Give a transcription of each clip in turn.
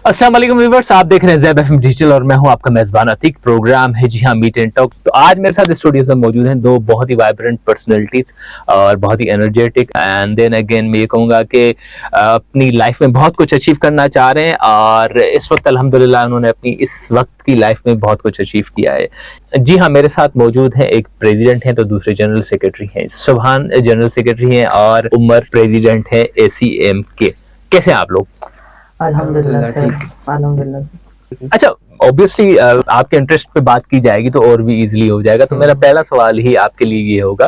अस्सलाम वालेकुम व्यूअर्स, आप देख रहे हैं ज़ैब एफएम डिजिटल और मैं हूं आपका मेजबान अतीक। प्रोग्राम है जी हाँ मीट एंड टॉक। तो आज मेरे साथ स्टूडियो में मौजूद हैं दो बहुत ही वाइब्रेंट पर्सनैलिटीज और बहुत ही एनर्जेटिक, एंड देन अगेन मैं ये कहूँगा कि अपनी लाइफ में बहुत कुछ अचीव करना चाह रहे हैं और इस वक्त अल्हम्दुलिल्लाह उन्होंने अपनी इस वक्त की लाइफ में बहुत कुछ अचीव किया है। जी हाँ, मेरे साथ मौजूद हैं, एक प्रेसिडेंट हैं तो दूसरे जनरल सेक्रेटरी हैं। सुभान जनरल सेक्रेटरी हैं और उमर प्रेसिडेंट है एसीएम के। कैसे हैं आप लोग? अल्हम्दुलिल्लाह सर, अल्हम्दुलिल्लाह सर। अच्छा, ऑब्वियसली आपके इंटरेस्ट पे बात की जाएगी तो और भी इजीली हो जाएगा। तो मेरा पहला सवाल ही आपके लिए ये होगा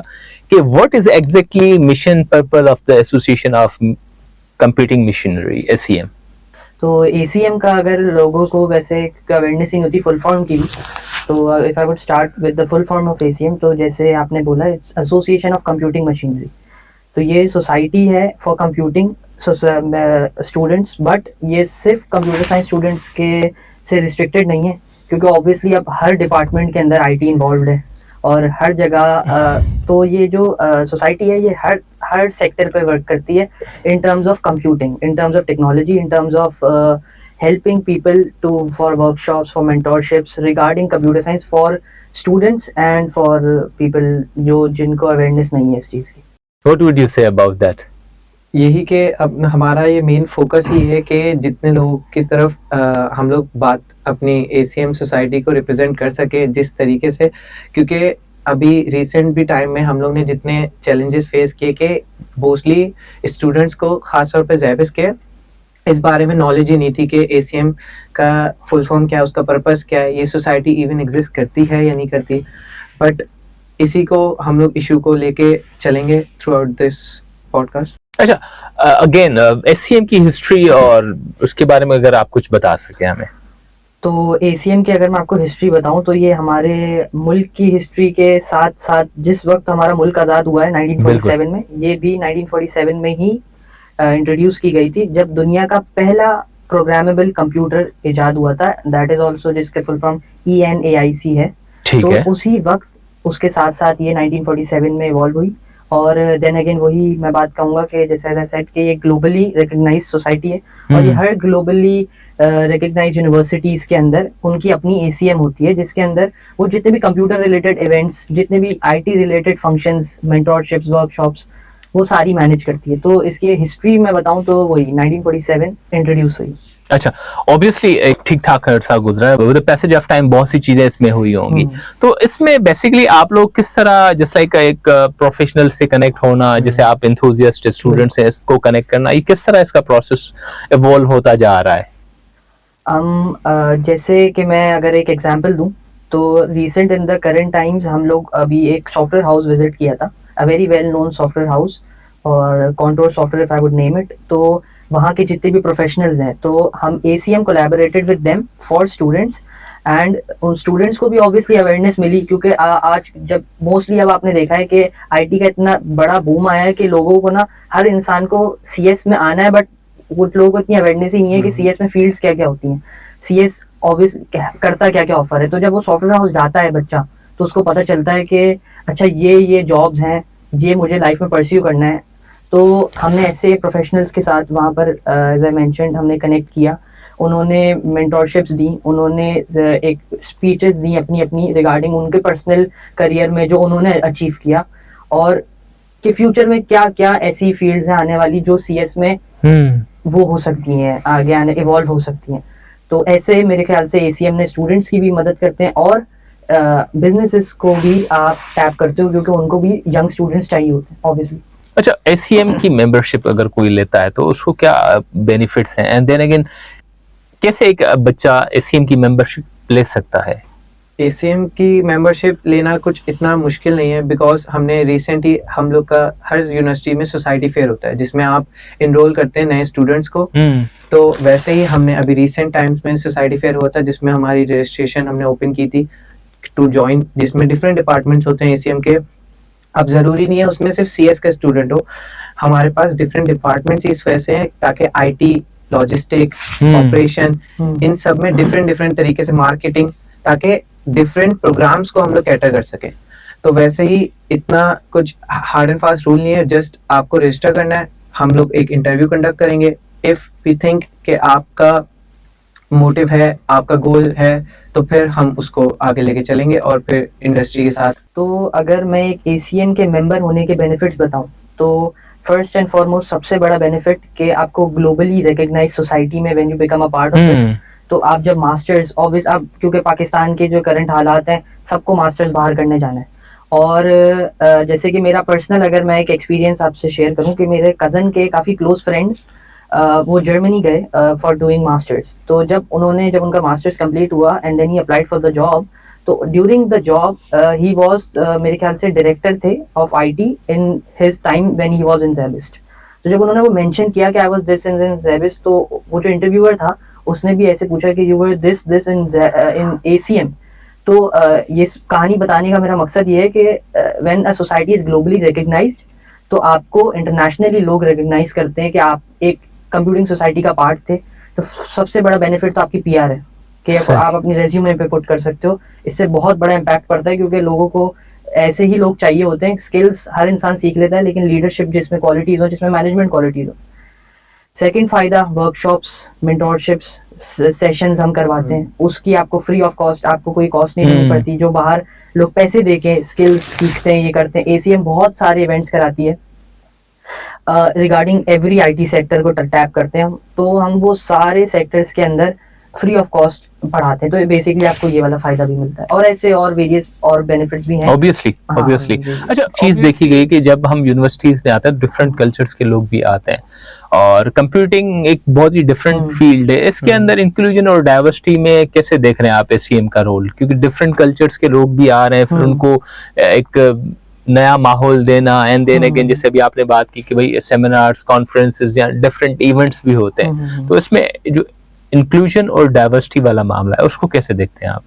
कि what is exactly mission purpose of the association of computing machinery ACM? तो एसीएम का अगर लोगों को वैसे एक अवेयरनेस नहीं होती फुल फॉर्म की भी, तो if I would start with the full form of ACM, तो जैसे आपने बोला its association of computing machinery. तो ये सोसाइटी है फॉर कंप्यूटिंग स्टूडेंट्स, बट ये सिर्फ कंप्यूटर साइंस स्टूडेंट्स के से रिस्ट्रिक्टेड नहीं है, क्योंकि ऑब्वियसली अब हर डिपार्टमेंट के अंदर आईटी इन्वॉल्व है और हर जगह तो ये जो सोसाइटी है ये हर सेक्टर पे वर्क करती है in terms of computing, in terms of technology, in terms of helping people to for workshops, for mentorships regarding computer science for students and for people जो जिनको awareness नहीं है इस चीज़ की। What would you say about that? यही कि अब हमारा ये मेन फोकस ही है कि जितने लोगों की तरफ हम लोग बात अपनी एसीएम सोसाइटी को रिप्रेजेंट कर सके जिस तरीके से, क्योंकि अभी रिसेंट भी टाइम में हम लोग ने जितने चैलेंजेस फेस किए कि मोस्टली स्टूडेंट्स को खास तौर पे ज़ैबिस के इस बारे में नॉलेज ही नहीं थी कि एसीएम का फुल फॉर्म क्या है, उसका पर्पस क्या है, ये सोसाइटी इवन एग्जिस्ट करती है या नहीं करती। बट इसी को हम लोग इशू को लेके चलेंगे थ्रू आउट दिस पॉडकास्ट। अच्छा, अगेन एसीएम की हिस्ट्री और उसके बारे में अगर आप कुछ बता सके हमें। तो एसीएम की अगर मैं आपको हिस्ट्री बताऊं तो ये हमारे मुल्क की हिस्ट्री के साथ साथ जिस वक्त हमारा मुल्क आज़ाद हुआ है 1947 में, ये भी 1947 में ही इंट्रोड्यूस की गई थी, जब दुनिया का पहला प्रोग्रामेबल कंप्यूटर इजाद हुआ था। दैट इज ऑल्सो जिसके फुल फॉर्म ENAIC है। ठीक तो है। उसी वक्त उसके साथ साथ ये 1947 में इवॉल्व हुई। और देन अगेन वही मैं बात कहूँगा कि जैसे एज आई सेड कि ये ग्लोबली रिकग्नाइज सोसाइटी है और ये हर ग्लोबली रिकग्नाइज यूनिवर्सिटीज़ के अंदर उनकी अपनी एसीएम होती है, जिसके अंदर वो जितने भी कंप्यूटर रिलेटेड इवेंट्स, जितने भी आईटी रिलेटेड फंक्शंस, मेंटोरशिप्स, वर्कशॉप्स, वो सारी मैनेज करती है। तो इसकी हिस्ट्री मैं बताऊं तो वही 1947 इंट्रोड्यूस हुई। अच्छा, ऑब्वियसली एक ठीक ठाक अरसा गुजरा है, विद पैसेज ऑफ टाइम बहुत सी चीजें इसमें हुई होंगी। तो इसमें बेसिकली आप लोग किस तरह, जैसे एक प्रोफेशनल से कनेक्ट होना, जैसे आप एंथुसियास्ट स्टूडेंट्स हैं, इसको कनेक्ट करना, ये किस तरह इसका प्रोसेस इवॉल्व होता जा रहा है? जैसे कि मैं अगर एक एग्जांपल दूं, तो recent in the current times हम लोग अभी एक सॉफ्टवेयर हाउस विजिट किया था, a very well known software house, और Contour software if I would name it. तो वहाँ के जितने भी प्रोफेशनल्स हैं, तो हम ACM collaborated with them for students, and उन स्टूडेंट्स को भी ऑब्वियसली अवेयरनेस मिली, क्योंकि आज जब मोस्टली अब आपने देखा है कि आईटी का इतना बड़ा बूम आया है कि लोगों को ना, हर इंसान को सीएस में आना है, बट कुछ लोगों को इतनी अवेयरनेस ही नहीं है कि सीएस में फील्ड्स क्या क्या होती हैं, सीएस ऑब्वियस करता क्या क्या ऑफर है। तो जब वो सॉफ्टवेयर हाउस जाता है बच्चा, तो उसको पता चलता है कि अच्छा ये जॉब्स हैं, ये मुझे लाइफ में परस्यू करना है। तो हमने ऐसे प्रोफेशनल्स के साथ वहाँ पर एज आई मेंशन्ड हमने कनेक्ट किया, उन्होंने मेंटोरशिप्स दी, उन्होंने एक स्पीचेस दी अपनी अपनी रिगार्डिंग उनके पर्सनल करियर में जो उन्होंने अचीव किया, और कि फ्यूचर में क्या क्या ऐसी फील्ड्स हैं आने वाली जो सीएस में वो हो सकती हैं, आगे आने इवॉल्व हो सकती हैं। तो ऐसे मेरे ख्याल से एसीएम ने स्टूडेंट्स की भी मदद करते हैं और बिजनेसेस को भी आप टैप करते हो, क्योंकि उनको भी यंग स्टूडेंट्स चाहिए होते हैं ऑब्वियसली। अच्छा, एसीएम की मेंबरशिप अगर कोई लेता है तो उसको क्या बेनिफिट्स हैं, एंड देन अगेन कैसे एक बच्चा एसीएम की मेंबरशिप ले सकता है? एसीएम की मेंबरशिप लेना कुछ इतना मुश्किल नहीं है, बिकॉज हमने रिसेंटली हम लोग का हर यूनिवर्सिटी में सोसाइटी फेयर होता है जिसमें आप इनरोल करते हैं नए स्टूडेंट्स को। तो वैसे ही हमने अभी रिसेंट टाइम्स में सोसाइटी फेयर हुआ था जिसमें हमारी रजिस्ट्रेशन हमने ओपन की थी टू ज्वाइन, जिसमें डिफरेंट डिपार्टमेंट्स होते हैं एसीएम के। अब ज़रूरी नहीं है उसमें सिर्फ सीएस का स्टूडेंट हो, हमारे पास डिफरेंट डिपार्टमेंट्स इस वजह से हैं ताकि आईटी, लॉजिस्टिक, ऑपरेशन, इन सब में डिफरेंट तरीके से मार्केटिंग, ताकि डिफरेंट प्रोग्राम्स को हम लोग कैटर कर सकें। तो वैसे ही इतना कुछ हार्ड एंड फास्ट रूल नहीं है, जस्ट आपको रजिस्टर करना है, हम लोग एक इंटरव्यू कंडक्ट करेंगे। इफ़ वी थिंक कि आपका मोटिव है, आपका गोल है, तो फिर हम उसको आगे लेके चलेंगे और फिर इंडस्ट्री के साथ। तो अगर मैं एक एसीएम के मेंबर होने के बेनिफिट्स बताऊं तो फर्स्ट एंड फॉरमोस्ट सबसे बड़ा बेनिफिट कि आपको ग्लोबली रिकग्नाइज सोसाइटी में when you become a part of it, तो आप जब मास्टर्स ऑब्वियस आप क्योंकि पाकिस्तान के जो करंट हालात हैं सबको मास्टर्स बाहर करने जाना है। और जैसे कि मेरा पर्सनल अगर मैं एक एक्सपीरियंस आपसे शेयर करूं कि मेरे कज़न के काफ़ी क्लोज फ्रेंड वो जर्मनी गए फॉर डूइंग मास्टर्स। तो जब उनका मास्टर्स कंप्लीट हुआ and then he applied for the job, तो during the job he was मेरे ख्याल से डायरेक्टर थे of IT in his time when he was in SZABIST. तो जब उन्होंने वो मेंशन किया कि I was this in SZABIST, तो वो जो इंटरव्यूअर था उसने भी ऐसे पूछा कि you were this in ACM. तो ये कहानी बताने का मेरा मकसद ये है कि when a society is globally recognised तो आपको इंटरनेशनली लोग रिकग्नाइज करते हैं कि आप एक कंप्यूटिंग सोसाइटी का पार्ट थे। तो सबसे बड़ा बेनिफिट तो आपकी पीआर है कि आप अपनी रेज्यूमे पे पुट कर सकते हो। इससे बहुत बड़ा इम्पैक्ट पड़ता है क्योंकि लोगों को ऐसे ही लोग चाहिए होते हैं। स्किल्स हर इंसान सीख लेता है लेकिन लीडरशिप जिसमें क्वालिटीज हो, जिसमें मैनेजमेंट क्वालिटीज हो। सेकंड फायदा वर्कशॉप्स, मेंटोरशिप्स, सेशंस हम करवाते हैं, उसकी आपको फ्री ऑफ कॉस्ट, आपको कोई कॉस्ट नहीं देनी पड़ती। जो बाहर लोग पैसे दे के स्किल्स सीखते हैं, ये करते हैं, एसीएम बहुत सारे इवेंट्स कराती है रिगार्डिंग एवरी आईटी सेक्टर को टैप करते हैं हम। तो हम वो सारे सेक्टर्स के अंदर फ्री ऑफ कॉस्ट पढ़ाते हैं। तो बेसिकली आपको ये वाला फायदा भी मिलता है और ऐसे और वेरियस और बेनिफिट्स भी हैं। ऑब्वियसली अच्छा चीज देखी गई कि जब हम यूनिवर्सिटीज में आते हैं डिफरेंट कल्चर्स के लोग भी आते हैं और कंप्यूटिंग एक बहुत ही डिफरेंट फील्ड है। इसके अंदर इंक्लूजन और डाइवर्सिटी में कैसे देख रहे हैं आप एसीएम का रोल? क्योंकि डिफरेंट कल्चर्स के लोग भी आ रहे हैं, फिर उनको एक नया माहौल देना एंड देन अगेन जैसे अभी आपने बात की कि भाई सेमिनार्स, कॉन्फ्रेंसेस या डिफरेंट इवेंट्स भी होते हैं, तो इसमें जो इंक्लूजन और डाइवर्सिटी वाला मामला है उसको कैसे देखते हैं आप?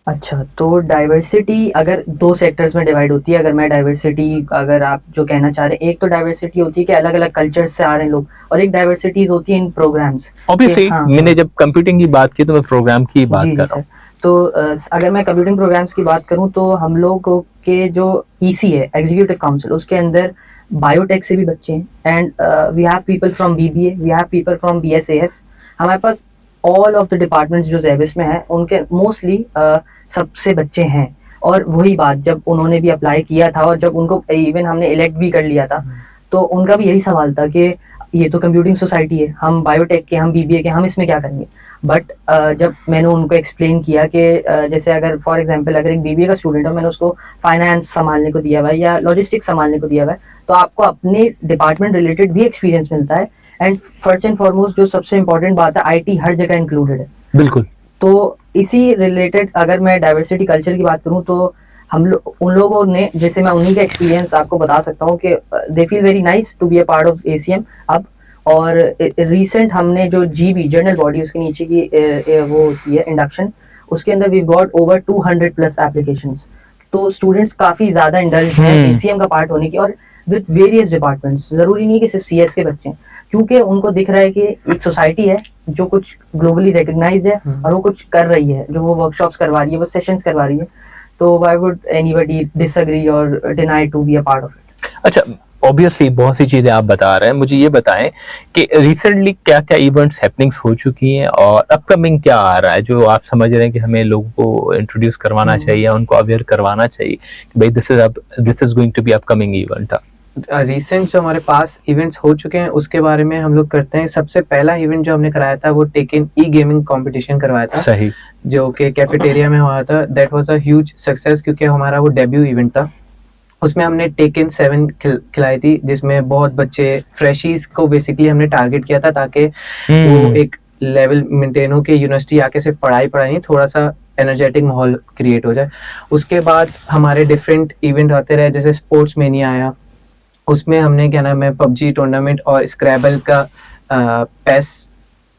अच्छा, तो डाइवर्सिटी अगर दो सेक्टर्स में डिवाइड होती है। अगर मैं डाइवर्सिटी अगर आप जो कहना चाह रहे हैं, एक तो डाइवर्सिटी होती है कि अलग अलग कल्चर्स से आ रहे हैं लोग, और एक डाइवर्सिटीज होती है इन प्रोग्राम्स। ऑब्वियसली मैंने जब कंप्यूटिंग की बात की तो मैं प्रोग्राम की बात कर रहा हूँ। तो अगर मैं कंप्यूटिंग प्रोग्राम्स की बात करूं तो हम लोग के जो ईसी है एग्जीक्यूटिव काउंसिल, उसके अंदर बायोटेक से भी बच्चे हैं and we have people from BBA, we have people from BSAF. हमारे पास ऑल ऑफ द डिपार्टमेंट्स जो ज़ेबिस में है उनके मोस्टली सबसे बच्चे हैं। और वही बात जब उन्होंने भी अप्लाई किया था और जब उनको इवन हमने इलेक्ट भी कर लिया था तो उनका भी यही सवाल था कि ये तो कंप्यूटिंग सोसाइटी है, हम बायोटेक के, हम बीबीए के, हम इसमें क्या करेंगे। बट जब मैंने उनको एक्सप्लेन किया कि जैसे अगर फॉर एग्जांपल अगर एक बीबीए का स्टूडेंट है, मैंने उसको फाइनेंस संभालने को दिया हुआ है या लॉजिस्टिक्स संभालने को दिया हुआ है, तो आपको अपने डिपार्टमेंट रिलेटेड भी एक्सपीरियंस मिलता है। एंड फर्स्ट एंड फॉरमोस्ट जो सबसे इंपॉर्टेंट बात है, आईटी हर जगह इंक्लूडेड है। बिल्कुल। तो इसी रिलेटेड अगर मैं डाइवर्सिटी कल्चर की बात करूं तो हम लोग उन लोगों ने, जैसे मैं उन्हीं का एक्सपीरियंस आपको बता सकता हूं कि they feel very nice to be a part of ACM अब। और रिसेंट हमने जो जीबी जनरल बॉडी उसके नीचे की वो होती है इंडक्शन, उसके अंदर we got over 200 plus applications. तो स्टूडेंट्स काफी ज्यादा इंडल्ज हैं एसीएम का पार्ट होने की, और विद वेरियस डिपार्टमेंट्स। जरूरी नहीं कि सिर्फ सीएस के बच्चे हैं, क्योंकि उनको दिख रहा है कि एक सोसाइटी है जो कुछ ग्लोबली रिकग्नाइज है और वो कुछ कर रही है, जो वो वर्कशॉप्स करवा रही है, वो सेशंस करवा रही है। तो व्हाई वुड एनीबॉडी डिसएग्री और deny to be a part of it? अच्छा, ऑब्वियसली बहुत सी चीजें आप बता रहे हैं, मुझे ये बताएं कि रिसेंटली क्या क्या इवेंट्स हैपनिंग्स हो चुकी हैं और अपकमिंग क्या आ रहा है जो आप समझ रहे हैं कि हमें लोगों को इंट्रोड्यूस करवाना चाहिए, उनको अवेयर करवाना चाहिए कि भाई this is going to be upcoming event. Recent जो हमारे पास इवेंट्स हो चुके हैं उसके बारे में हम लोग करते हैं। सबसे पहला इवेंट जो हमने कराया था वो टेकन ई गेमिंग कंपटीशन करवाया था, सही, जो कि कैफेटेरिया में हुआ था। That was a huge success क्योंकि हमारा वो डेब्यू इवेंट था। उसमें हमने टेकन 7 खिलाई थी, जिसमें बहुत बच्चे फ्रेशीज को बेसिकली हमने टारगेट किया था ताकि वो एक लेवल मेंटेन हो कि यूनिवर्सिटी आके सिर्फ पढ़ाई नहीं, थोड़ा सा एनर्जेटिक माहौल क्रिएट हो जाए। उसके बाद हमारे डिफरेंट इवेंट आते रहे, जैसे स्पोर्ट्स मेनिया आया, उसमें हमने क्या नाम है पबजी टूर्नामेंट और स्क्रैबल का पेस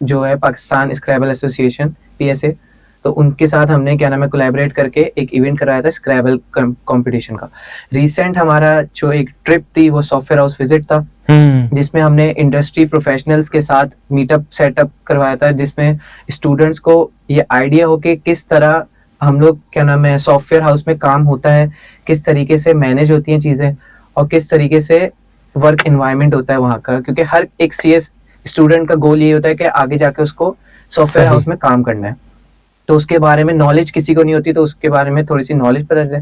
जो है पाकिस्तान स्क्रैबल एसोसिएशन पीएसए, तो उनके साथ हमने क्या नाम है कोलैबोरेट करके एक इवेंट कराया था स्क्रैबल कंपटीशन का। रिसेंट हमारा जो एक ट्रिप थी वो सॉफ्टवेयर हाउस विजिट था, जिसमें हमने इंडस्ट्री प्रोफेशनल्स के साथ मीटअप सेटअप करवाया था, जिसमें स्टूडेंट्स को ये आइडिया हो कि किस तरह हम लोग क्या नाम है सॉफ्टवेयर हाउस में काम होता है, किस तरीके से मैनेज होती हैं चीज़ें और किस तरीके से वर्क एनवायरनमेंट होता है वहाँ का। क्योंकि हर एक सीएस स्टूडेंट का गोल ये होता है कि आगे जाके उसको सॉफ्टवेयर सही। हाउस में काम करना है, तो उसके बारे में नॉलेज किसी को नहीं होती, तो उसके बारे में थोड़ी सी नॉलेज पता चले।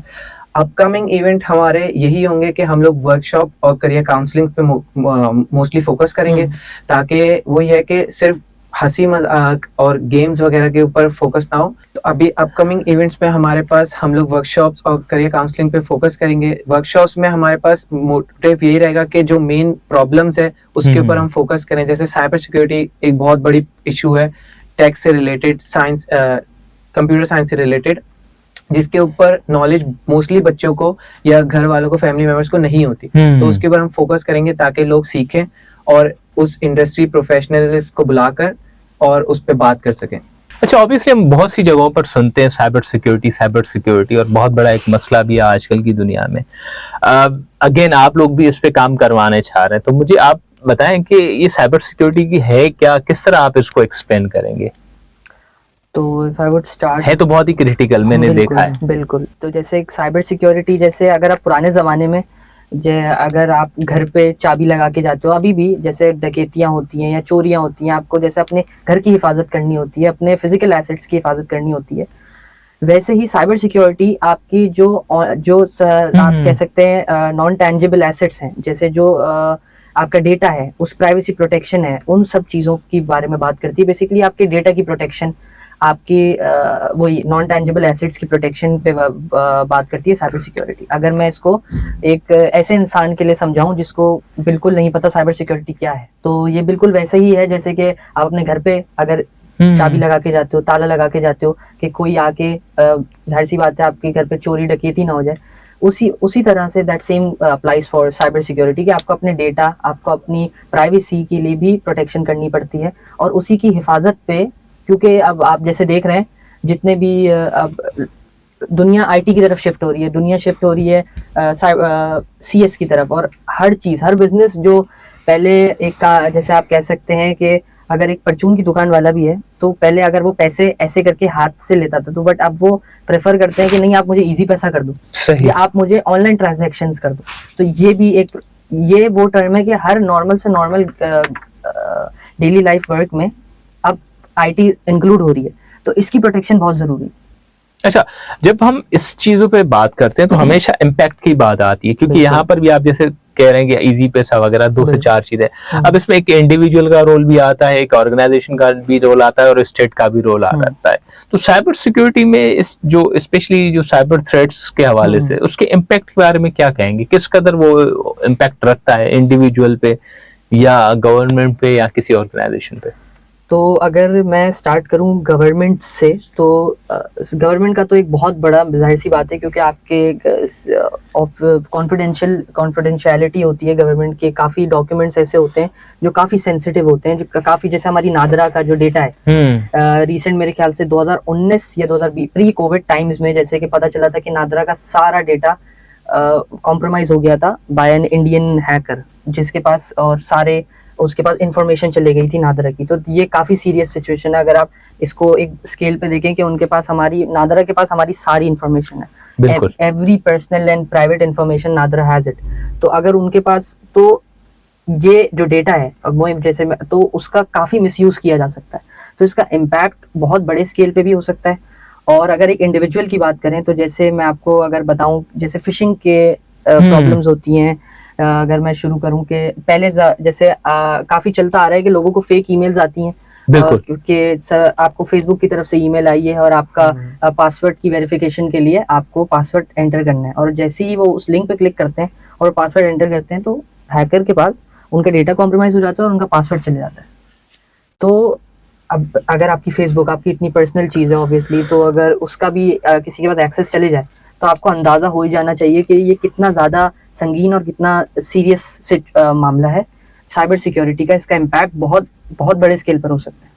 अपकमिंग इवेंट हमारे यही होंगे कि हम लोग वर्कशॉप और करियर काउंसलिंग पे मोस्टली फोकस करेंगे, ताकि वही है कि सिर्फ हंसी मजाक और गेम्स वगैरह के ऊपर फोकस ना हो। तो अभी अपकमिंग इवेंट्स में हमारे पास हम लोग वर्कशॉप्स और करियर काउंसलिंग पे फोकस करेंगे। वर्कशॉप्स में हमारे पास मोटिव यही रहेगा कि जो मेन प्रॉब्लम्स है उसके ऊपर हम फोकस करें। जैसे साइबर सिक्योरिटी एक बहुत बड़ी इशू है, टेक से रिलेटेड, साइंस, कंप्यूटर साइंस से रिलेटेड, जिसके ऊपर नॉलेज मोस्टली बच्चों को या घर वालों को, फैमिली मेंबर्स को नहीं होती। तो उसके ऊपर हम फोकस करेंगे ताकि लोग सीखें और उस इंडस्ट्री प्रोफेशनल्स को बुलाकर और उस पर बात कर सकें। अच्छा, ऑब्वियसली हम बहुत सी जगहों पर सुनते हैं साइबर सिक्योरिटी और बहुत बड़ा एक मसला भी है आजकल की दुनिया में। अगेन आप लोग भी इस पे काम करवाने चाह रहे हैं, तो मुझे आप बताएं कि ये साइबर सिक्योरिटी की है क्या, किस तरह आप इसको एक्सप्लेन करेंगे? तो इफ आई वुड स्टार्ट, है तो बहुत ही क्रिटिकल, मैंने देखा है। बिल्कुल। तो जैसे एक साइबर सिक्योरिटी, जैसे अगर आप पुराने ज़माने में अगर आप घर पे चाबी लगा के जाते हो, अभी भी जैसे डकैतियाँ होती हैं या चोरियाँ होती हैं, आपको जैसे अपने घर की हिफाजत करनी होती है, अपने फिजिकल एसेट्स की हिफाजत करनी होती है, वैसे ही साइबर सिक्योरिटी आपकी आप कह सकते हैं नॉन टैंजिबल एसेट्स हैं, जैसे जो आपका डेटा है, उस प्राइवेसी प्रोटेक्शन है, उन सब चीज़ों की बारे में बात करती है। बेसिकली आपके डेटा की प्रोटेक्शन, आपकी वही नॉन टैंजिबल एसेट्स की प्रोटेक्शन पे बात करती है साइबर सिक्योरिटी। अगर मैं इसको एक ऐसे इंसान के लिए समझाऊं जिसको बिल्कुल नहीं पता साइबर सिक्योरिटी क्या है, तो ये बिल्कुल वैसे ही है जैसे कि आप अपने घर पे अगर चाबी लगा के जाते हो, ताला लगा के जाते हो कि कोई आके, जाहिर सी बात है आपके घर पे चोरी डकैती ना हो जाए। उसी तरह say that same applies for cyber security कि आपको अपने डेटा, आपको अपनी प्राइवेसी के लिए भी प्रोटेक्शन करनी पड़ती है, और उसी की हिफाजत पे, क्योंकि अब आप जैसे देख रहे हैं जितने भी अब दुनिया आईटी की तरफ शिफ्ट हो रही है, दुनिया शिफ्ट हो रही है सीएस की तरफ, और हर चीज़, हर बिजनेस जो पहले जैसे आप कह सकते हैं कि अगर एक परचून की दुकान वाला भी है तो पहले अगर वो पैसे ऐसे करके हाथ से लेता था, तो बट अब वो प्रेफर करते हैं कि नहीं, आप मुझे इजी पैसा कर दो, या आप मुझे ऑनलाइन ट्रांजैक्शंस कर दो। तो ये वो टर्म है कि हर नॉर्मल से नॉर्मल डेली लाइफ वर्क में अब आईटी इंक्लूड हो रही है, तो इसकी प्रोटेक्शन बहुत जरूरी है। अच्छा, जब हम इस चीजों पे बात करते हैं तो हमेशा इम्पैक्ट की बात आती है, क्योंकि यहाँ पर भी आप जैसे कह रहे हैं कि इजी पैसा वगैरह 2 से 4 चीजें। अब इसमें एक इंडिविजुअल का रोल भी आता है, एक ऑर्गेनाइजेशन का भी रोल आता है और स्टेट का भी रोल आता है। तो साइबर सिक्योरिटी में इस जो स्पेशली जो साइबर थ्रेट्स के हवाले से उसके इम्पैक्ट के बारे में क्या कहेंगे? किस कदर वो इम्पैक्ट रखता है इंडिविजुअल पे या गवर्नमेंट पे या किसी ऑर्गेनाइजेशन पे? तो अगर मैं स्टार्ट करूं गवर्नमेंट से, तो गवर्नमेंट का तो एक बहुत बड़ा, जाहिर सी बात है, क्योंकि आपके कॉन्फिडेंशियलिटी होती है गवर्नमेंट के। काफ़ी डॉक्यूमेंट्स ऐसे होते हैं जो काफ़ी सेंसिटिव होते हैं, जो काफ़ी, जैसे हमारी नादरा का जो डेटा है, रिसेंट मेरे ख्याल से 2019 या 2020 प्री कोविड टाइम्स में, जैसे कि पता चला था कि नादरा का सारा डेटा कॉम्प्रोमाइज हो गया था बाय एन इंडियन हैकर, जिसके पास उसके पास इंफॉर्मेशन चली गई थी नादरा की। तो ये काफ़ी सीरियस सिचुएशन है अगर आप इसको एक स्केल पे देखें कि उनके पास नादरा के पास हमारी सारी इंफॉर्मेशन है, every personal and private information NADRA has it. तो अगर उनके पास, तो ये जो डेटा है वो तो उसका काफ़ी मिसयूज़ किया जा सकता है, तो इसका इम्पैक्ट बहुत बड़े स्केल पे भी हो सकता है। और अगर एक इंडिविजुअल की बात करें, तो जैसे मैं आपको अगर बताऊं, जैसे फिशिंग के प्रॉब्लम्स होती हैं। अगर मैं शुरू करूं कि पहले जैसे काफ़ी चलता आ रहा है कि लोगों को फेक ईमेल्स आती हैं, क्योंकि आपको फेसबुक की तरफ से ईमेल आई है और आपका पासवर्ड की वेरिफिकेशन के लिए आपको पासवर्ड एंटर करना है, और जैसे ही वो उस लिंक पे क्लिक करते हैं और पासवर्ड एंटर करते हैं, तो हैकर के पास उनका डेटा कॉम्प्रोमाइज हो जाता है और उनका पासवर्ड चले जाता है। तो अब अगर आपकी फेसबुक आपकी इतनी पर्सनल चीज़ है ऑब्वियसली, तो अगर उसका भी किसी के पास एक्सेस चले जाए, तो आपको अंदाज़ा हो ही जाना चाहिए कि ये कितना ज़्यादा संगीन और कितना सीरियस मामला है साइबर सिक्योरिटी का। इसका इम्पैक्ट बहुत बहुत बड़े स्केल पर हो सकता है।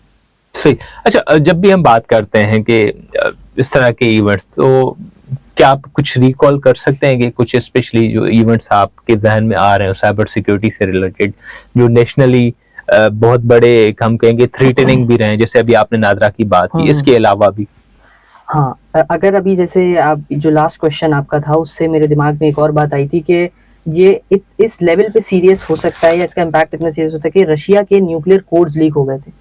सही। अच्छा, जब भी हम बात करते हैं कि इस तरह के इवेंट्स, तो क्या आप कुछ रिकॉल कर सकते हैं कि कुछ स्पेशली जो इवेंट्स आपके जहन में आ रहे हैं साइबर सिक्योरिटी से रिलेटेड, जो नेशनली बहुत बड़े, हम कहेंगे थ्रेटनिंग भी रहे, जैसे अभी आपने नादरा की बात की, इसके अलावा भी? हाँ, अगर अभी जैसे आप जो लास्ट क्वेश्चन आपका था, उससे मेरे दिमाग में एक और बात आई थी कि ये इस लेवल पे सीरियस हो सकता है, या इसका इम्पैक्ट इतना सीरियस होता है कि रशिया के न्यूक्लियर कोड्स लीक हो गए थे।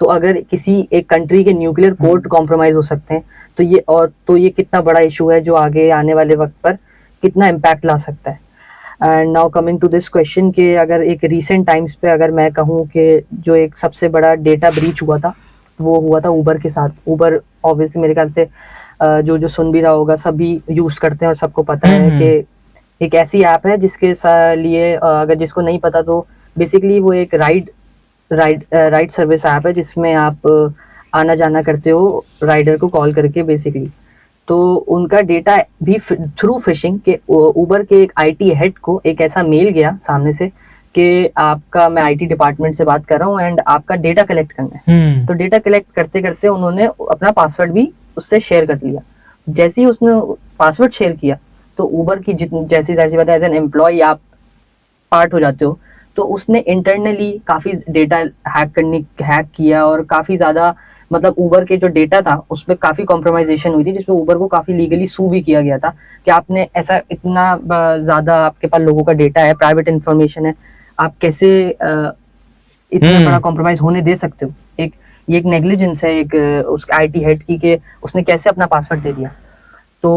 तो अगर किसी एक कंट्री के न्यूक्लियर कोड कॉम्प्रोमाइज हो सकते हैं, तो ये कितना बड़ा इशू है जो आगे आने वाले वक्त पर कितना इम्पैक्ट ला सकता है। And now coming to this question कि अगर एक रीसेंट टाइम्स पे अगर मैं कहूँ कि जो एक सबसे बड़ा डेटा ब्रीच हुआ था वो हुआ था ऊबर के साथ। ऊबर ऑब्वियसली मेरे ख्याल से जो सुन भी रहा होगा सभी यूज़ करते हैं और सबको पता है कि एक ऐसी ऐप है जिसके लिए अगर जिसको नहीं पता तो बेसिकली वो एक राइड सर्विस ऐप है जिसमें आप आना जाना करते हो राइडर को कॉल करके बेसिकली। तो उनका डेटा भी थ्रू फिशिंग के ऊबर के एक आईटी हेड को एक ऐसा मेल गया सामने से कि आपका मैं आईटी डिपार्टमेंट से बात कर रहा हूँ एंड आपका डेटा कलेक्ट करना है। तो डेटा कलेक्ट करते करते उन्होंने अपना पासवर्ड भी उससे शेयर कर लिया। जैसे ही उसने पासवर्ड शेयर किया तो ऊबर की जैसी जाहिर सी बात है एज एन एम्प्लॉय आप पार्ट हो जाते हो, तो उसने इंटरनली काफ़ी डेटा हैक किया और काफ़ी ज़्यादा मतलब ऊबर के जो डेटा था उसमें काफ़ी कॉम्प्रोमाइजेशन हुई थी जिसमें ऊबर को काफ़ी लीगली सू भी किया गया था कि आपने ऐसा इतना ज़्यादा आपके पास लोगों का डेटा है, प्राइवेट इन्फॉर्मेशन है, आप कैसे इतना बड़ा कॉम्प्रोमाइज होने दे सकते हो। ये एक नेग्लिजेंस है एक उस आईटी हेड की कि उसने कैसे अपना पासवर्ड दे दिया। तो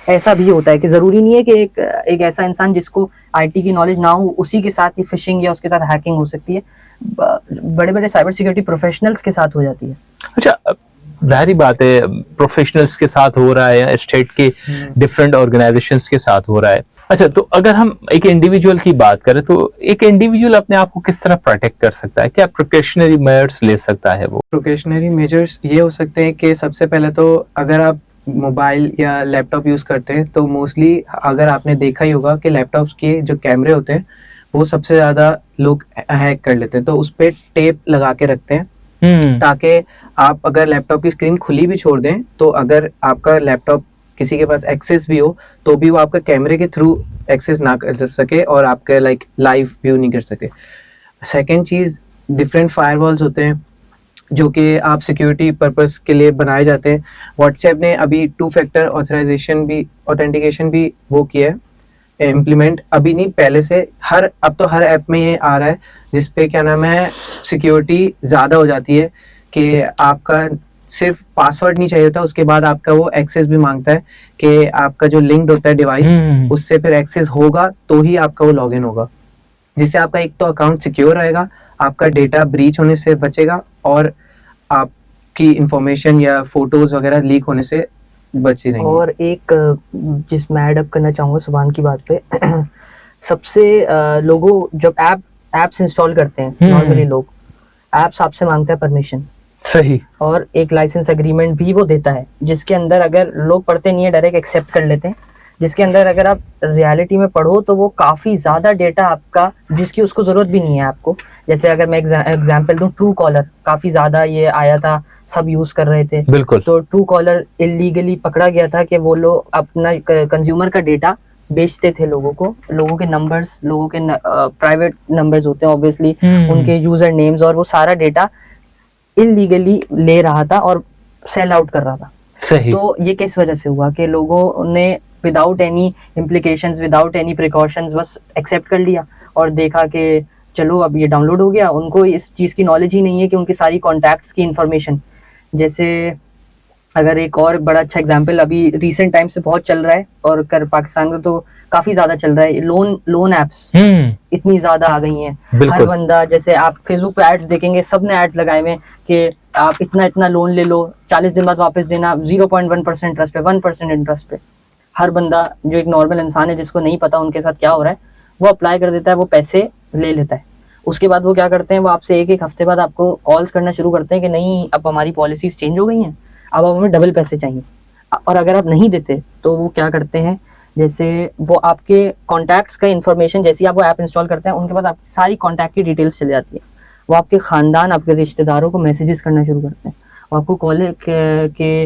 ऐसा भी होता है कि ज़रूरी नहीं है कि एक ऐसा इंसान जिसको आईटी की नॉलेज ना हो उसी के साथ ही फिशिंग या उसके साथ हैकिंग हो सकती है, बड़े बड़े साइबर सिक्योरिटी प्रोफेशनल्स के साथ हो जाती है। अच्छा, जाहिर बात है प्रोफेशनल्स के साथ हो रहा है या स्टेट के डिफरेंट ऑर्गेनाइजेशंस के साथ हो रहा है। अच्छा, तो अगर हम एक इंडिविजुअल की बात करें तो एक इंडिविजुअल अपने आप को किस तरह प्रोटेक्ट कर सकता है, क्या प्रिकॉशनरी मेजर्स ले सकता है वो? प्रिकॉशनरी मेजर्स ये हो सकते हैं कि सबसे पहले तो अगर आप मोबाइल या लैपटॉप यूज़ करते हैं तो मोस्टली अगर आपने देखा ही होगा कि लैपटॉप्स के जो कैमरे होते हैं वो सबसे ज़्यादा लोग हैक कर लेते हैं, तो उस पर टेप लगा के रखते हैं ताकि आप अगर लैपटॉप की स्क्रीन खुली भी छोड़ दें तो अगर आपका लैपटॉप किसी के पास एक्सेस भी हो तो भी वो आपका कैमरे के थ्रू एक्सेस ना कर सके और आपके लाइव व्यू नहीं कर सके। सेकेंड चीज़, डिफरेंट फायरवॉल्स होते हैं जो कि आप सिक्योरिटी पर्पस के लिए बनाए जाते हैं। व्हाट्सएप ने अभी 2 फैक्टर ऑथेंटिकेशन भी वो किया है इम्प्लीमेंट, अभी नहीं पहले से अब तो हर ऐप में ये आ रहा है जिसपे क्या नाम है सिक्योरिटी ज़्यादा हो जाती है कि आपका सिर्फ पासवर्ड नहीं चाहिए होता, उसके बाद आपका वो एक्सेस भी मांगता है कि आपका जो लिंक्ड होता है डिवाइस उससे फिर एक्सेस होगा तो ही आपका वो लॉगिन होगा, जिससे आपका एक तो अकाउंट सिक्योर रहेगा, आपका डेटा ब्रीच होने से बचेगा और आपकी इंफॉर्मेशन या फोटोज वगैरह लीक होने से बची रहेंगी। और एक जिस मैं ऐड अप करना चाहूँगा सुभान की बात पे सबसे लोगों जब एप्स इंस्टॉल करते हैं नॉर्मली लोग एप्स आपसे मांगते हैं परमिशन, सही, और एक लाइसेंस एग्रीमेंट भी वो देता है जिसके अंदर अगर लोग पढ़ते नहीं है डायरेक्ट एक्सेप्ट कर लेते हैं, जिसके अंदर अगर आप रियलिटी में पढ़ो तो वो काफ़ी ज़्यादा डेटा आपका जिसकी उसको ज़रूरत भी नहीं है आपको। जैसे अगर मैं एग्जांपल दूं, ट्रू कॉलर काफ़ी ज़्यादा ये आया था, सब यूज़ कर रहे थे, बिल्कुल। तो ट्रू कॉलर इलीगली पकड़ा गया था कि वो लोग अपना कंज्यूमर का डेटा बेचते थे लोगों को, लोगों के नंबर्स, लोगों के प्राइवेट नंबर्स होते हैं ऑब्वियसली, उनके यूज़र नेम्स, और वो सारा डेटा इलीगली ले रहा था और सेल आउट कर रहा था। सही। तो ये किस वजह से हुआ कि लोगों ने without any implications, without any precautions बस एक्सेप्ट कर लिया और देखा कि चलो अब ये डाउनलोड हो गया। उनको इस चीज़ की नॉलेज ही नहीं है कि उनकी सारी कॉन्टैक्ट्स की इन्फॉर्मेशन, जैसे अगर एक और बड़ा अच्छा एग्जांपल अभी रिसेंट टाइम से बहुत चल रहा है और पाकिस्तान में तो काफ़ी ज़्यादा चल रहा है, लोन एप्स इतनी ज़्यादा आ गई हैं। हर बंदा, जैसे आप फेसबुक पे एड्स देखेंगे, सब ने एड्स लगाए हुए हैं कि आप इतना इतना लोन ले लो, 40 दिन बाद वापस देना, 0.1% इंटरेस्ट पे, 1% इंटरेस्ट पे। हर बंदा जो एक नॉर्मल इंसान है जिसको नहीं पता उनके साथ क्या हो रहा है, वो अप्लाई कर देता है, वो पैसे ले लेता है। उसके बाद वो क्या करते हैं, वो आपसे एक हफ्ते बाद आपको कॉल्स करना शुरू करते हैं कि नहीं अब हमारी पॉलिसीज चेंज हो गई हैं, अब हमें डबल पैसे चाहिए। और अगर आप नहीं देते तो वो क्या करते हैं, जैसे वो आपके कॉन्टैक्ट्स का इन्फॉर्मेशन, जैसे ही आप वो ऐप इंस्टॉल करते हैं उनके पास आपकी सारी कॉन्टैक्ट की डिटेल्स चली जाती है। वो आपके ख़ानदान, आपके रिश्तेदारों को मैसेजेस करना शुरू करते हैं, वो आपको कॉल के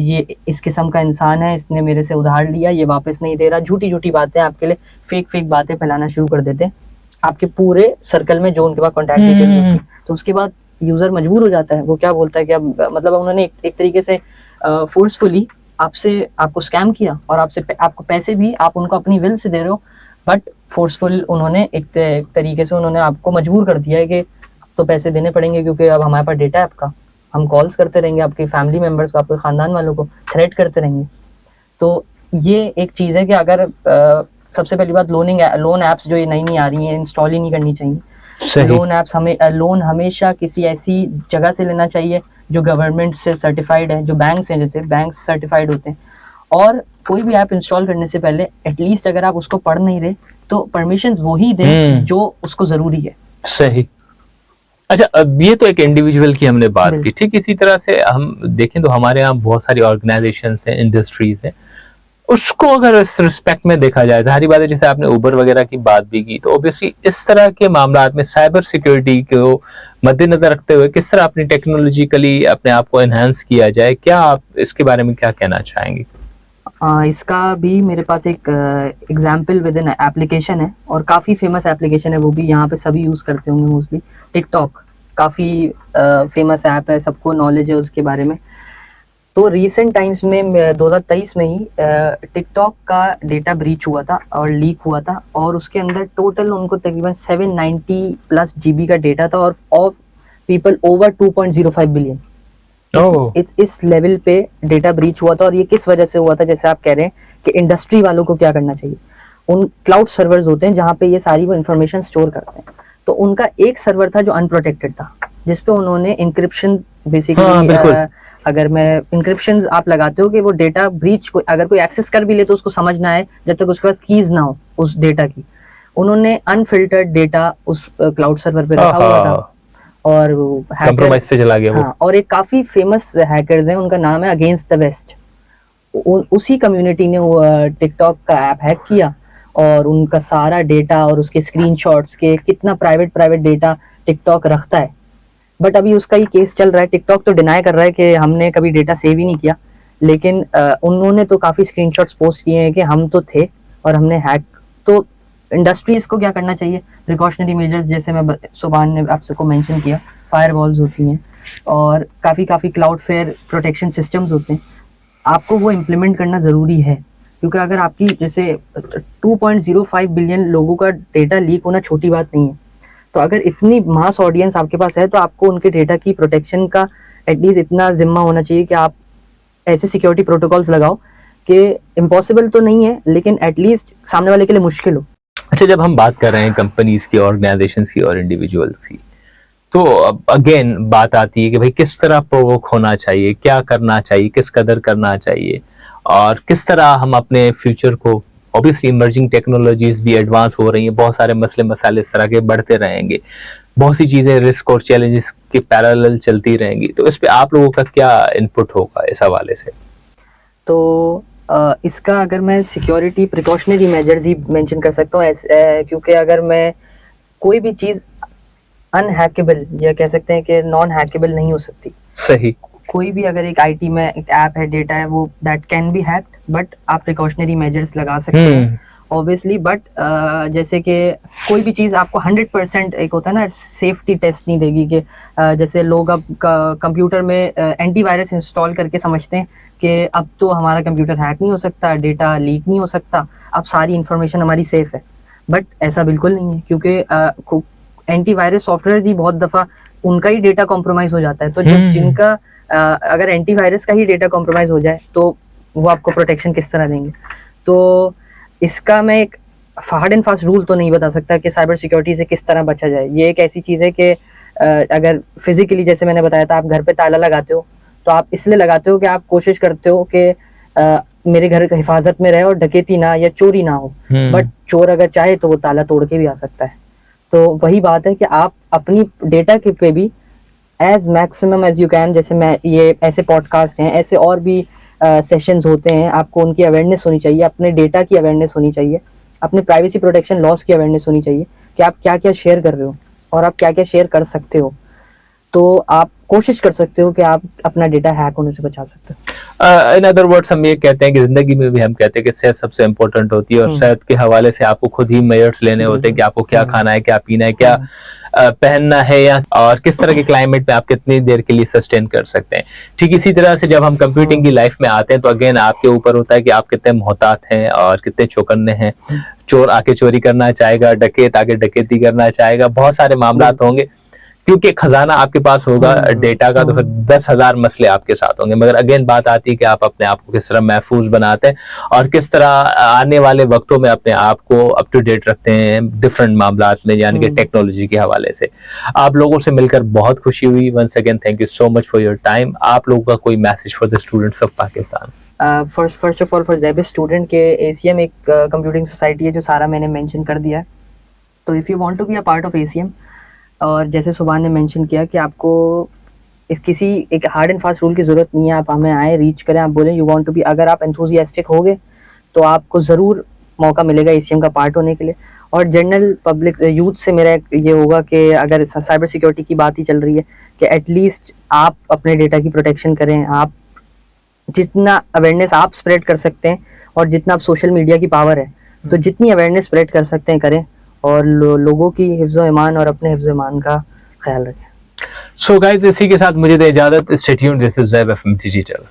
ये इस किस्म का इंसान है, इसने मेरे से उधार लिया, ये वापस नहीं दे रहा, झूठी झूठी बातें आपके लिए, फेक बातें फैलाना शुरू कर देते हैं आपके पूरे सर्कल में जो उनके पास कॉन्टैक्ट डिटेल्स होती है। तो उसके बाद यूज़र मजबूर हो जाता है, वो क्या बोलता है कि अब मतलब उन्होंने एक तरीके से फोर्सफुली आपको स्कैम किया और आपको पैसे भी आप उनको अपनी विल से दे रहे हो, बट फोर्सफुल उन्होंने एक तरीके से उन्होंने आपको मजबूर कर दिया है कि तो पैसे देने पड़ेंगे, क्योंकि अब हमारे पास डेटा है आपका, हम कॉल्स करते रहेंगे आपके फैमिली मेम्बर्स को, आपके ख़ानदान वालों को थ्रेट करते रहेंगे। तो ये एक चीज़ है कि अगर सबसे पहली बात लोन ऐप्स जो ये नई आ रही हैं इंस्टॉल ही नहीं करनी चाहिए। सही। लोन हमेशा किसी ऐसी जगह से लेना चाहिए जो गवर्नमेंट से सर्टिफाइड है, जो बैंक्स हैं, जैसे बैंक सर्टिफाइड होते हैं। और कोई भी ऐप इंस्टॉल करने से पहले एटलीस्ट अगर आप उसको पढ़ नहीं रहे तो परमिशंस वो ही दें जो उसको ज़रूरी है। सही। अच्छा, अब ये तो एक इंडिविजुअल की हमने बात की, बिल्कुल। ठीक इसी तरह से हम देखें तो हमारे यहाँ बहुत सारी ऑर्गेनाइजेशंस हैं, इंडस्ट्रीज हैं, उसको अगर इस रिस्पेक्ट में देखा जाए, जाहिर बात है जैसे आपने उबर वगैरह की बात भी की, तो ऑब्वियसली इस तरह के मामलात में साइबर सिक्योरिटी को मद्देनजर रखते हुए किस तरह अपनी टेक्नोलॉजिकली अपने आप को एनहांस किया जाए, क्या आप इसके बारे में क्या कहना चाहेंगे? इसका भी मेरे पास एक एग्जाम्पल विद इन एप्लीकेशन है, और काफ़ी फेमस एप्लीकेशन है, वो भी यहाँ पे सभी यूज़ करते होंगे मोस्टली। टिकटॉक काफ़ी फेमस ऐप है, सबको नॉलेज है उसके बारे में। तो रीसेंट टाइम्स में 2023 में ही टिकटॉक का डेटा ब्रीच हुआ था और लीक हुआ था, और उसके अंदर टोटल उनको तकरीबन 790 प्लस GB का डेटा था, और ऑफ पीपल ओवर 2.05 बिलियन। इस लेवल पे डेटा ब्रीच हुआ था। और ये किस वजह से हुआ था, जैसे आप कह रहे हैं कि इंडस्ट्री वालों को क्या करना चाहिए, उन क्लाउड सर्वर्स होते हैं जहाँ पे ये सारी वो इन्फॉर्मेशन स्टोर करते हैं, तो उनका एक सर्वर था जो अनप्रोटेक्टेड था, जिसपे उन्होंने इंक्रिप्शन बेसिकली अगर मैं इंक्रिप्शन आप लगाते हो कि वो डेटा ब्रीच को अगर कोई एक्सेस कर भी ले तो उसको समझ ना आए जब तक उसके पास कीज ना हो उस डेटा की। उन्होंने अनफिल्टर्ड डेटा उस क्लाउड सर्वर पे रखा हुआ था, और कंप्रोमाइज पे चला गया वो। हाँ, और एक काफी फेमस हैकर्स हैं, उनका नाम है अगेंस्ट द वेस्ट। उसी कम्युनिटी ने टिकटॉक का ऐप हैक किया, और उनका सारा डेटा और उसके स्क्रीनशॉट्स के कितना प्राइवेट डेटा टिकटॉक रखता है। बट अभी उसका ये केस चल रहा है, टिकटॉक तो डिनाई कर रहा है कि हमने कभी डेटा सेव ही नहीं किया, लेकिन उन्होंने तो काफ़ी स्क्रीनशॉट्स पोस्ट किए हैं कि हम तो थे और हमने हैक। तो इंडस्ट्रीज को क्या करना चाहिए, प्रिकॉशनरी मेजर्स, जैसे मैं सुभान ने आप सबको मेंशन किया, फायरवॉल्स होती हैं और काफ़ी क्लाउडफेयर प्रोटेक्शन सिस्टम्स होते हैं, आपको वो इम्प्लीमेंट करना ज़रूरी है। क्योंकि अगर आपकी जैसे 2.05 बिलियन लोगों का डेटा लीक होना छोटी बात नहीं है, तो अगर इतनी मास ऑडियंस आपके पास है तो आपको उनके डेटा की प्रोटेक्शन का एटलीस्ट इतना जिम्मा होना चाहिए कि आप ऐसे सिक्योरिटी प्रोटोकॉल्स लगाओ कि इम्पॉसिबल तो नहीं है लेकिन एटलीस्ट सामने वाले के लिए मुश्किल हो। अच्छा, जब हम बात कर रहे हैं कंपनीज की, ऑर्गेनाइजेशंस की और इंडिविजुअल्स की, तो अब अगेन बात आती है कि भाई किस तरह प्रोवोक होना चाहिए, क्या करना चाहिए, किस कदर करना चाहिए, और किस तरह हम अपने फ्यूचर को, ऑब्वियसली इमर्जिंग टेक्नोलॉजीज भी एडवांस हो रही हैं, बहुत सारे मसले मसाले इस तरह के बढ़ते रहेंगे, बहुत सी चीजें रिस्क और चैलेंजेस के पैरेलल चलती रहेंगी, तो इस पे आप लोगों का क्या इनपुट होगा इस हवाले से? तो इसका अगर मैं सिक्योरिटी प्रिकॉशनरी मेजर्स ही मेंशन कर सकता हूँ, क्योंकि अगर मैं कोई भी चीज़ अनहैकेबल या कह सकते हैं कि नॉन हैकेबल नहीं हो सकती। सही। कोई भी अगर एक आईटी में एक ऐप है, डेटा है, वो that can be hacked, but आप प्रिकॉशनरी मेजर्स लगा सकते हैं ऑब्वियसली। बट जैसे कि कोई भी चीज़ आपको 100% एक होता है ना सेफ्टी टेस्ट नहीं देगी कि जैसे लोग अब कंप्यूटर में एंटीवायरस इंस्टॉल करके समझते हैं कि अब तो हमारा कंप्यूटर हैक नहीं हो सकता, डेटा लीक नहीं हो सकता, अब सारी इंफॉर्मेशन हमारी सेफ है। बट ऐसा बिल्कुल नहीं है, क्योंकि एंटीवायरस सॉफ्टवेयर ही बहुत दफ़ा उनका ही डेटा कॉम्प्रोमाइज़ हो जाता है। तो जब जिनका अगर एंटीवायरस का ही डेटा कॉम्प्रोमाइज़ हो जाए तो वो आपको प्रोटेक्शन किस तरह देंगे। तो इसका मैं एक हार्ड एंड फास्ट रूल तो नहीं बता सकता कि साइबर सिक्योरिटी से किस तरह बचा जाए। ये एक ऐसी चीज़ है कि अगर फिजिकली जैसे मैंने बताया था, आप घर पे ताला लगाते हो तो आप इसलिए लगाते हो कि आप कोशिश करते हो कि मेरे घर की हिफाजत में रहे और डकैती ना या चोरी ना हो। बट चोर अगर चाहे तो वो ताला तोड़ के भी आ सकता है। तो वही बात है कि आप अपनी डेटा के पे भी as maximum as you can, जैसे मैं ये ऐसे पॉडकास्ट हैं, ऐसे और भी सेशंस होते हैं, आपको उनकी अवेयरनेस होनी चाहिए, अपने डेटा की अवेयरनेस होनी चाहिए, अपने प्राइवेसी प्रोटेक्शन लॉस की अवेयरनेस होनी चाहिए कि आप क्या क्या शेयर कर रहे हो और आप क्या क्या शेयर कर सकते हो। तो आप कोशिश कर सकते हो कि आप अपना डेटा हैक होने से बचा सकते हो। इन अदर वर्ड्स हम ये कहते हैं कि जिंदगी में भी हम कहते हैं कि सेहत सबसे इम्पोर्टेंट होती है, और सेहत के हवाले से आपको खुद ही मेजर्स लेने होते हैं कि आपको क्या खाना है, क्या पीना है, क्या पहनना है, या और किस तरह के क्लाइमेट में आप कितनी देर के लिए सस्टेन कर सकते हैं। ठीक इसी तरह से जब हम कंप्यूटिंग की लाइफ में आते हैं तो अगेन आपके ऊपर होता है कि आप कितने मोहतात हैं और कितने चौकन्ने हैं। चोर आके चोरी करना चाहेगा, डकैत आके डकैती करना चाहेगा, बहुत सारे मामला होंगे। क्योंकि खजाना आपके पास होगा डेटा का, तो फिर 10,000 मसले आपके साथ होंगे। मगर अगेन बात आती है कि आप अपने आप को किस तरह महफूज बनाते हैं और किस तरह आने वाले वक्तों में अपने आप को अप टू डेट रखते हैं डिफरेंट मामलात में, यानी कि टेक्नोलॉजी के हवाले से। आप लोगों से मिलकर बहुत खुशी हुई। Once again thank you so much for your time. आप लोगों का कोई message for the students of Pakistan? First of all for SZABIST student के ACM एक कंप्यूटिंग सोसाइटी है जो सारा मैंने मेंशन कर दिया है। तो if you want to be a part of ACM, और जैसे सुभान ने मेंशन किया कि आपको इस किसी एक हार्ड एंड फास्ट रूल की ज़रूरत नहीं है। आप हमें आए, रीच करें, आप बोलें यू वांट टू बी, अगर आप एंथुसियास्टिक होगे तो आपको ज़रूर मौका मिलेगा ACM का पार्ट होने के लिए। और जनरल पब्लिक यूथ से मेरा ये होगा कि अगर साइबर सिक्योरिटी की बात ही चल रही है कि एटलीस्ट आप अपने डेटा की प्रोटेक्शन करें। आप जितना अवेयरनेस आप स्प्रेड कर सकते हैं और जितना आप सोशल मीडिया की पावर है, तो जितनी अवेयरनेस स्प्रेड कर सकते हैं करें, और लोगों की हिफ्ज़ ईमान और अपने हिफ्ज़ ईमान का ख्याल रखें। सो गाइस, इसी के साथ मुझे दे इजाजत। Stay tuned, this is Zeb FM digital.